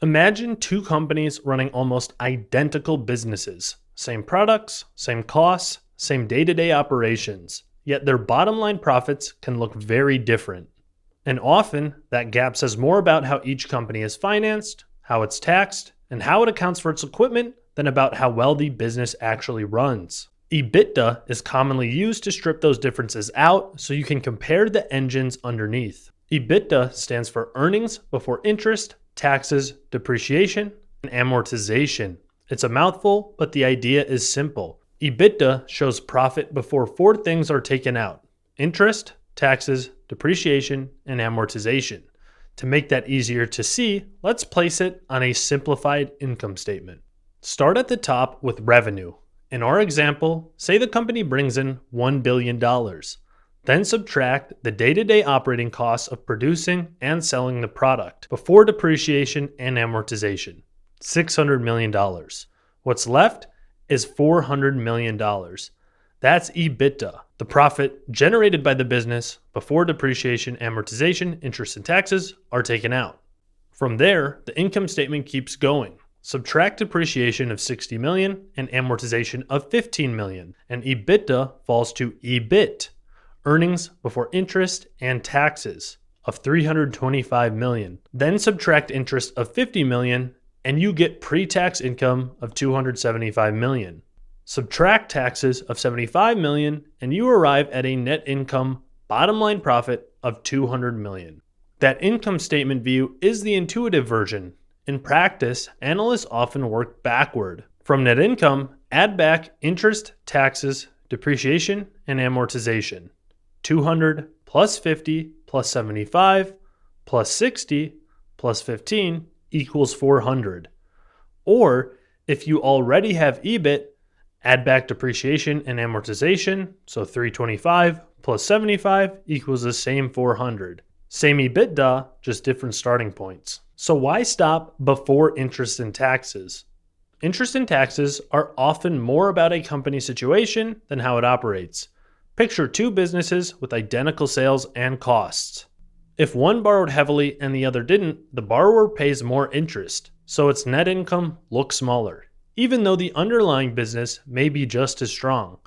Imagine two companies running almost identical businesses. Same products, same costs, same day-to-day operations. Yet their bottom line profits can look very different. And often, that gap says more about how each company is financed, how it's taxed, and how it accounts for its equipment than about how well the business actually runs. EBITDA is commonly used to strip those differences out so you can compare the engines underneath. EBITDA stands for earnings before interest, taxes, depreciation, and amortization. It's a mouthful, but the idea is simple. EBITDA shows profit before four things are taken out: interest, taxes, depreciation, and amortization. To make that easier to see, let's place it on a simplified income statement. Start at the top with revenue. In our example, say the company brings in $1 billion. Then subtract the day-to-day operating costs of producing and selling the product before depreciation and amortization, $600 million. What's left is $400 million. That's EBITDA, the profit generated by the business before depreciation, amortization, interest, and taxes are taken out. From there, the income statement keeps going. Subtract depreciation of $60 million and amortization of $15 million, and EBITDA falls to EBIT, earnings before interest and taxes, of $325 million. Then subtract interest of $50 million, and you get pre-tax income of $275 million. Subtract taxes of $75 million, and you arrive at a net income bottom line profit of $200 million. That income statement view is the intuitive version. In practice, analysts often work backward. From net income, add back interest, taxes, depreciation, and amortization. 200 plus 50 plus 75 plus 60 plus 15 equals 400. Or if you already have EBIT, add back depreciation and amortization, so 325 plus 75 equals the same 400. Same EBITDA, just different starting points. So why stop before interest and taxes? Interest and taxes are often more about a company situation than how it operates. Picture two businesses with identical sales and costs. If one borrowed heavily and the other didn't, the borrower pays more interest, so its net income looks smaller, even though the underlying business may be just as strong.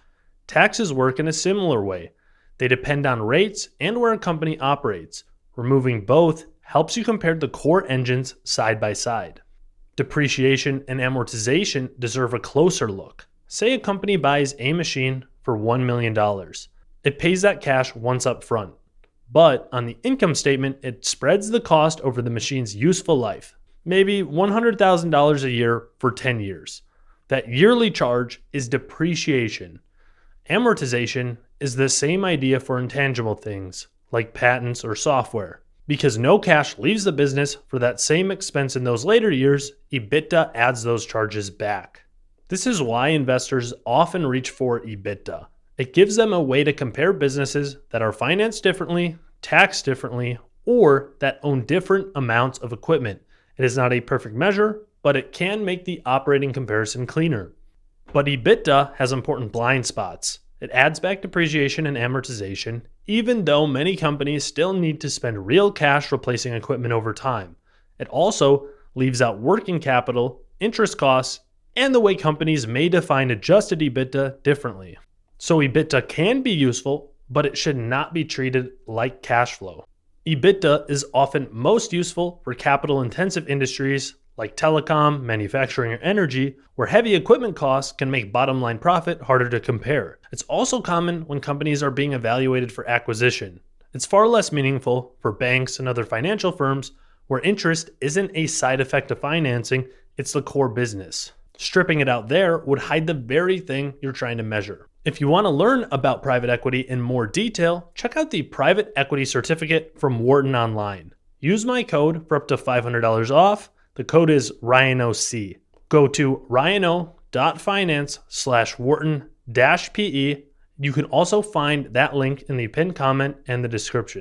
Taxes work in a similar way. They depend on rates and where a company operates. Removing both helps you compare the core engines side by side. Depreciation and amortization deserve a closer look. Say a company buys a machine for $1 million. It pays that cash once up front. But on the income statement, it spreads the cost over the machine's useful life, maybe $100,000 a year for 10 years. That yearly charge is depreciation. Amortization is the same idea for intangible things, like patents or software. Because no cash leaves the business for that same expense in those later years, EBITDA adds those charges back. This is why investors often reach for EBITDA. It gives them a way to compare businesses that are financed differently, taxed differently, or that own different amounts of equipment. It is not a perfect measure, but it can make the operating comparison cleaner. But EBITDA has important blind spots. It adds back depreciation and amortization, even though many companies still need to spend real cash replacing equipment over time. It also leaves out working capital, interest costs, and the way companies may define adjusted EBITDA differently. So EBITDA can be useful, but it should not be treated like cash flow. EBITDA is often most useful for capital-intensive industries like telecom, manufacturing, or energy, where heavy equipment costs can make bottom-line profit harder to compare. It's also common when companies are being evaluated for acquisition. It's far less meaningful for banks and other financial firms where interest isn't a side effect of financing, it's the core business. Stripping it out there would hide the very thing you're trying to measure. If you want to learn about private equity in more detail, check out the Private Equity Certificate from Wharton Online. Use my code for up to $500 off. The code is RYANOC. Go to ryano.finance/Wharton-PE. You can also find that link in the pinned comment and the description.